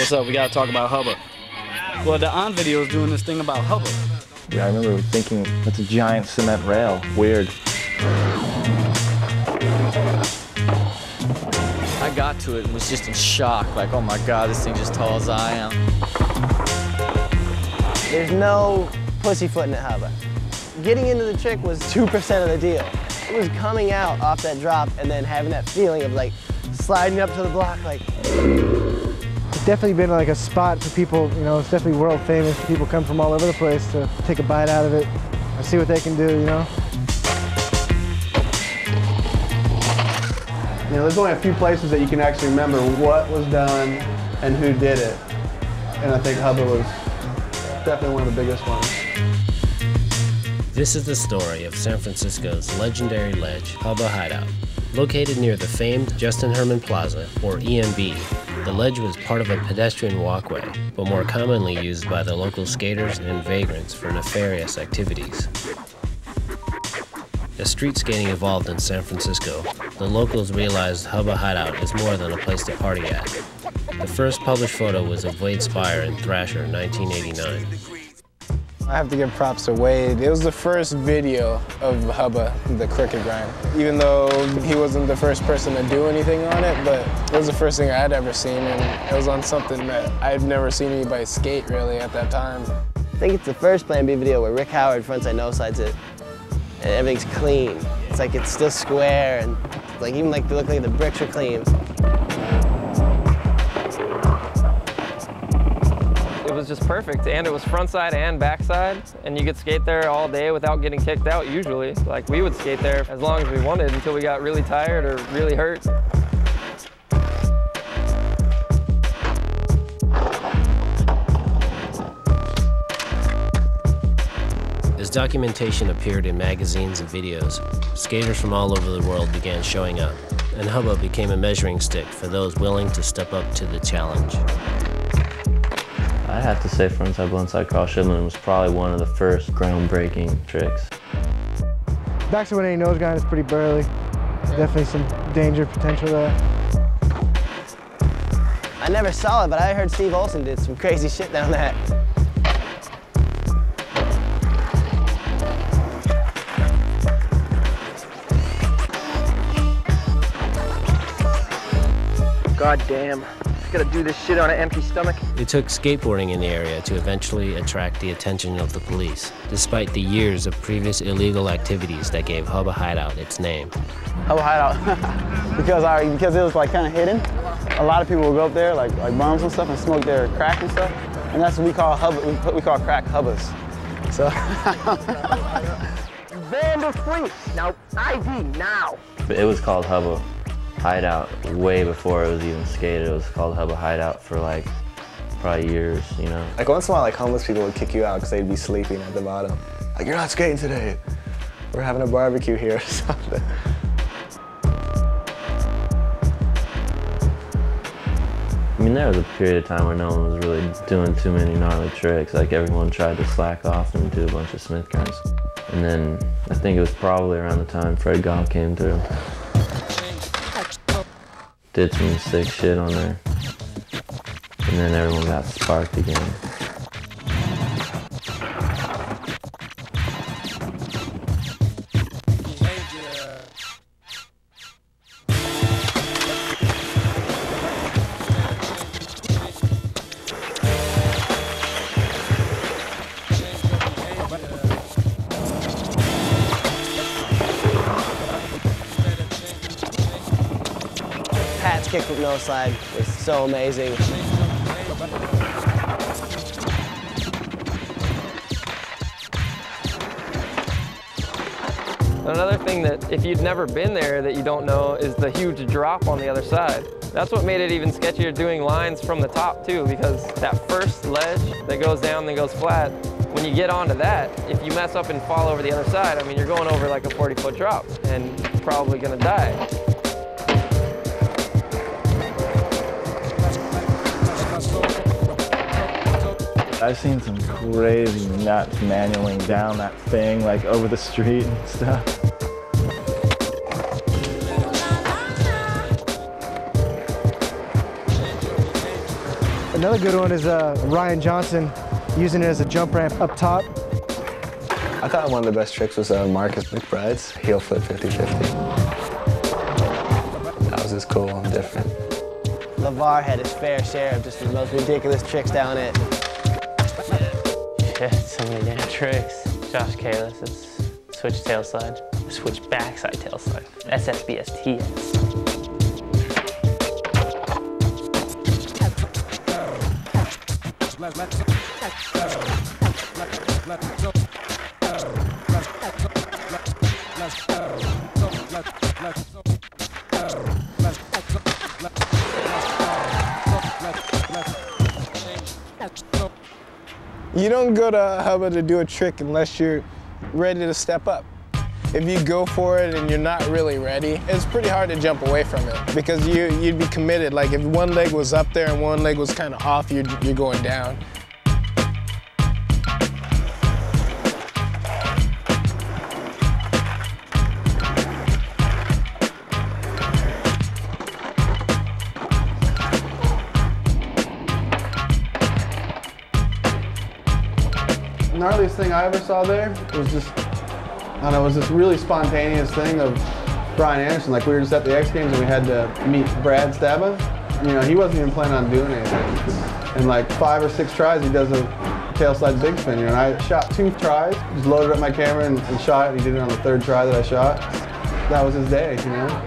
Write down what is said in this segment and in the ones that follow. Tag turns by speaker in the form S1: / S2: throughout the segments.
S1: What's up? We gotta talk about Hubba. Well, the on video is doing this thing about Hubba.
S2: Yeah, I remember thinking, that's a giant cement rail. Weird.
S3: I got to it and was just in shock, like, oh my God, this thing's as tall as I am.
S4: There's no pussyfooting at Hubba. Getting into the trick was 2% of the deal. It was coming out off that drop and then having that feeling of like sliding up to the block, like.
S5: It's definitely been like a spot for people, you know, it's definitely world famous. People come from all over the place to take a bite out of it and see what they can do, you know.
S6: You know, there's only a few places that you can actually remember what was done and who did it. And I think Hubba was definitely one of the biggest ones.
S7: This is the story of San Francisco's legendary ledge, hubbaHideout. Located near the famed Justin Herman Plaza, or EMB, the ledge was part of a pedestrian walkway, but more commonly used by the local skaters and vagrants for nefarious activities. As street skating evolved in San Francisco, the locals realized hubbaHideout is more than a place to party at. The first published photo was of Wade Spire in Thrasher, 1989.
S8: I have to give props to Wade. It was the first video of Hubba, the cricket grind. Even though he wasn't the first person to do anything on it, but it was the first thing I'd ever seen, and it was on something that I'd never seen anybody skate really at that time.
S4: I think it's the first Plan B video where Rick Howard frontside no sides it, and everything's clean. It's like it's still square, and like even like they look like the bricks are clean.
S9: It was just perfect, and it was frontside and backside, and you could skate there all day without getting kicked out usually. Like, we would skate there as long as we wanted until we got really tired or really hurt.
S7: As documentation appeared in magazines and videos, skaters from all over the world began showing up, and Hubba became a measuring stick for those willing to step up to the challenge.
S10: I have to say frontside blindside cross shimlin was probably one of the first groundbreaking tricks.
S5: Backside 180 nose grind is pretty burly. Definitely some danger potential there.
S4: I never saw it, but I heard Steve Olson did some crazy shit down that.
S8: God damn, just gotta do this shit on an empty stomach.
S7: It took skateboarding in the area to eventually attract the attention of the police, despite the years of previous illegal activities that gave hubbaHideout its name.
S11: hubbaHideout, because it was like kind of hidden. A lot of people would go up there, like bums and stuff, and smoke their crack and stuff. And that's what we call we call crack hubbas. So.
S8: Vandal free. Now ID now.
S10: It was called hubbaHideout way before it was even skated. It was called hubbaHideout for like probably years, you know.
S11: Like once in a while, like homeless people would kick you out because they'd be sleeping at the bottom. Like, you're not skating today. We're having a barbecue here or something.
S10: I mean, there was a period of time where no one was really doing too many gnarly tricks. Like everyone tried to slack off and do a bunch of Smith grinds. And then I think it was probably around the time Fred Goff came through. Did some sick shit on there. And then everyone got sparked again.
S4: Pat's kick with no slide was so amazing.
S9: Another thing that, if you'd never been there that you don't know, is the huge drop on the other side. That's what made it even sketchier doing lines from the top too, because that first ledge that goes down then goes flat, when you get onto that, if you mess up and fall over the other side, I mean, you're going over like a 40-foot drop and you're probably gonna die.
S2: I've seen some crazy nuts manualing down that thing, like over the street and stuff.
S5: Another good one is Ryan Johnson using it as a jump ramp up top.
S8: I thought one of the best tricks was Marcus McBride's heel flip 50-50. That was just cool and different.
S4: LeVar had his fair share of just the most ridiculous tricks down it.
S12: Shit, so many damn tricks. Josh Kalis' switch tail slide, switch backside tail slide, SSBSTS.
S8: You don't go to Hubba to do a trick unless you're ready to step up. If you go for it and you're not really ready, it's pretty hard to jump away from it because you'd be committed. Like if one leg was up there and one leg was kind of off, you're going down.
S6: The gnarliest thing I ever saw there was just, I don't know, it was this really spontaneous thing of Brian Anderson. Like we were just at the X Games and we had to meet Brad Staba. You know, he wasn't even planning on doing anything. And like 5 or 6 tries, he does a tail slide big spin. You know, and I shot 2 tries, just loaded up my camera and shot it. And he did it on the 3rd try that I shot. That was his day, you know.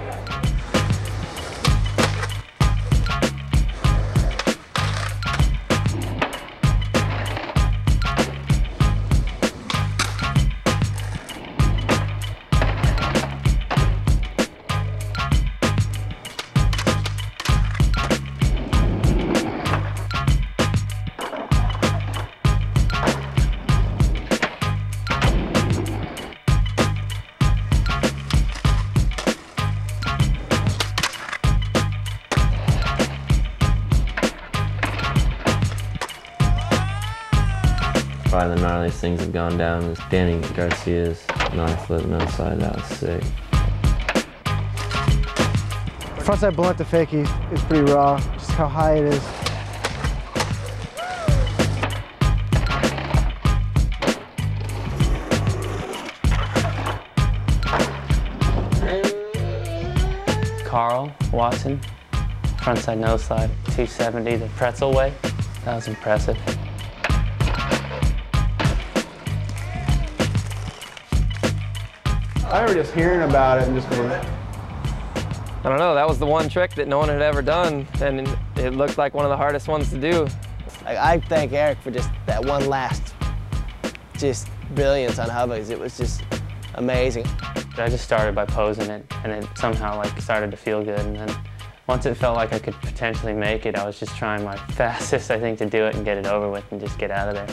S10: Probably the gnarliest things have gone down is Danny Garcia's non-flip, no-slide. That was sick.
S5: Frontside Bolenta fakie is pretty raw, just how high it is.
S12: Carl Watson, frontside no slide, 270 the pretzel way. That was impressive.
S6: I remember just hearing about it and just going,
S9: I don't know, that was the one trick that no one had ever done, and it looked like one of the hardest ones to do.
S4: I thank Eric for just that one last, just brilliance on Hubba's. It was just amazing.
S12: I just started by posing it, and it somehow like started to feel good, and then once it felt like I could potentially make it, I was just trying my fastest, I think, to do it and get it over with and just get out of there.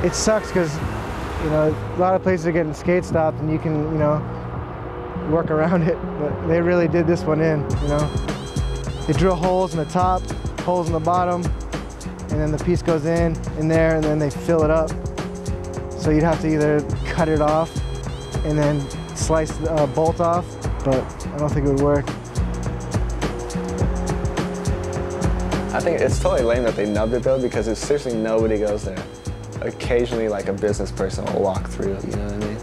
S5: It sucks because, you know, a lot of places are getting skate stopped and you can, you know, work around it, but they really did this one in, you know. They drill holes in the top, holes in the bottom, and then the piece goes in there, and then they fill it up. So you'd have to either cut it off and then slice the bolt off, but I don't think it would work.
S8: I think it's totally lame that they nubbed it though, because there's seriously nobody goes there. Occasionally, like a business person will walk through, you know what I mean?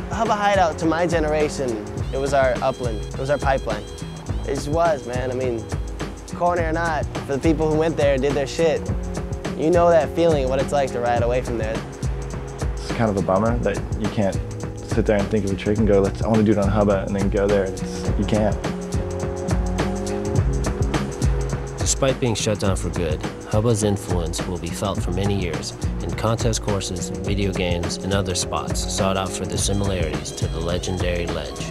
S4: hubbaHideout, to my generation, it was our upland, it was our pipeline. It just was, man. I mean, corny or not, for the people who went there and did their shit, you know that feeling of what it's like to ride away from there.
S2: It's kind of a bummer that you can't sit there and think of a trick and go, I want to do it on Hubba, and then go there. You can't.
S7: Despite being shut down for good, Hubba's influence will be felt for many years in contest courses, video games, and other spots sought out for their similarities to the legendary ledge.